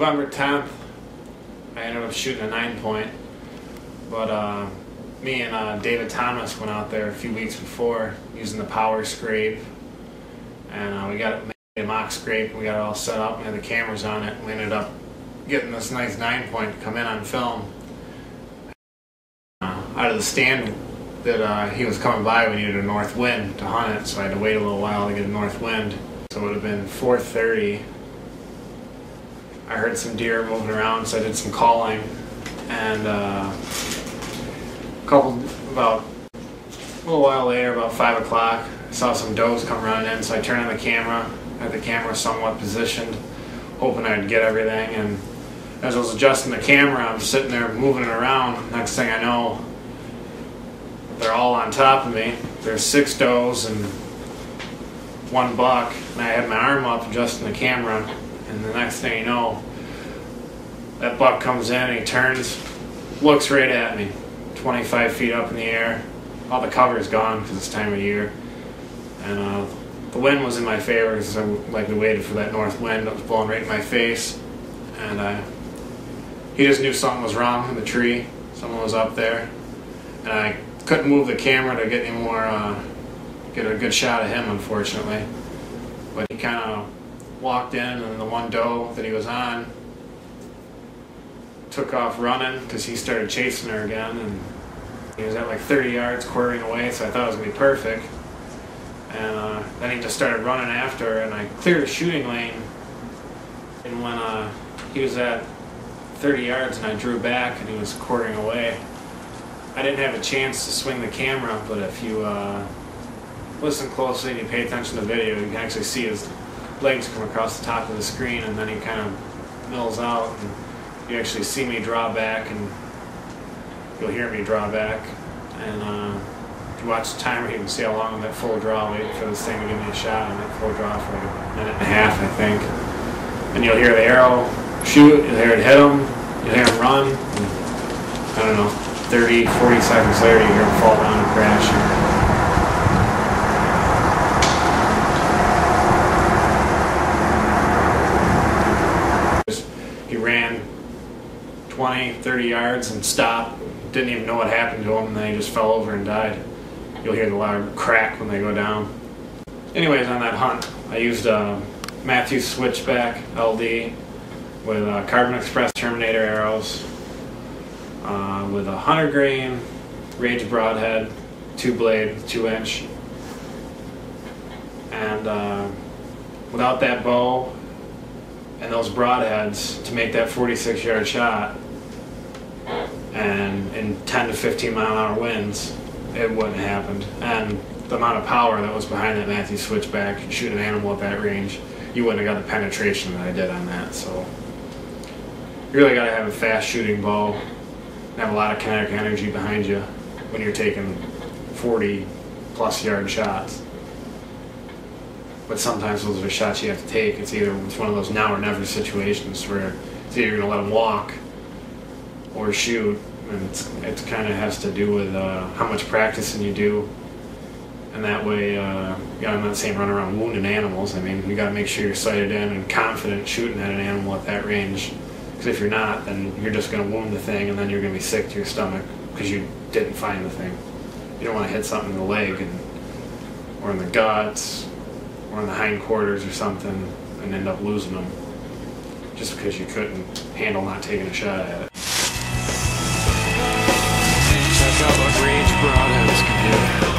November 10th, I ended up shooting a 9-point, but me and David Thomas went out there a few weeks before using the power scrape, and we got it made a mock scrape. We got it all set up and had the cameras on it. We ended up getting this nice 9-point to come in on film. Out of the stand that he was coming by, we needed a north wind to hunt it, so I had to wait a little while to get a north wind. So it would have been 4:30. I heard some deer moving around, so I did some calling, and about a little while later, about 5 o'clock, I saw some does come running in, so I turned on the camera, had the camera somewhat positioned, hoping I'd get everything, and as I was adjusting the camera, I'm sitting there moving it around. Next thing I know, they're all on top of me. There's 6 does and 1 buck, and I had my arm up adjusting the camera, and the next thing you know, that buck comes in and he turns, looks right at me, 25 feet up in the air. All the cover's gone because it's time of year, and the wind was in my favor because I waited for that north wind that was blowing right in my face, and he just knew something was wrong in the tree. Someone was up there, and I couldn't move the camera to get any more, get a good shot of him, unfortunately. But he kind of walked in, and the one doe that he was on took off running because he started chasing her again, and he was at like 30 yards quartering away, so I thought it was going to be perfect. And then he just started running after her, and I cleared a shooting lane, and when he was at 30 yards and I drew back and he was quartering away, I didn't have a chance to swing the camera, but if you listen closely and you pay attention to the video, you can actually see his legs come across the top of the screen, and then he kind of mills out, and you actually see me draw back, and you'll hear me draw back, and if you watch the timer, you can see how long I'm at full draw waiting for this thing to give me a shot. I'm at full draw for like a minute and a half, I think, and you'll hear the arrow shoot, you'll hear it hit him, you'll hear him run, and, I don't know, 30, 40 seconds later you hear him fall down and crash. He ran 20, 30 yards and stopped, didn't even know what happened to him, and then he just fell over and died. You'll hear the loud crack when they go down. Anyways, on that hunt, I used a Matthews Switchback LD with Carbon Express Terminator arrows, with a 100 grain Rage broadhead, 2-blade, 2-inch, and without that bow and those broadheads to make that 46-yard shot, and in 10 to 15 mile an hour winds, it wouldn't have happened. And the amount of power that was behind that Matthews Switchback, shooting an animal at that range, you wouldn't have got the penetration that I did on that. So you really got to have a fast shooting bow and have a lot of kinetic energy behind you when you're taking 40+ yard shots. But sometimes those are shots you have to take. It's one of those now or never situations where it's either going to let them walk or shoot, and it kind of has to do with how much practicing you do, and that way, I'm not saying run around wounding animals. I mean, you got to make sure you're sighted in and confident shooting at an animal at that range, because if you're not, then you're just going to wound the thing, and then you're going to be sick to your stomach because you didn't find the thing. You don't want to hit something in the leg or in the guts or in the hindquarters or something and end up losing them just because you couldn't handle not taking a shot at it. Check out what Rage broadheads can do.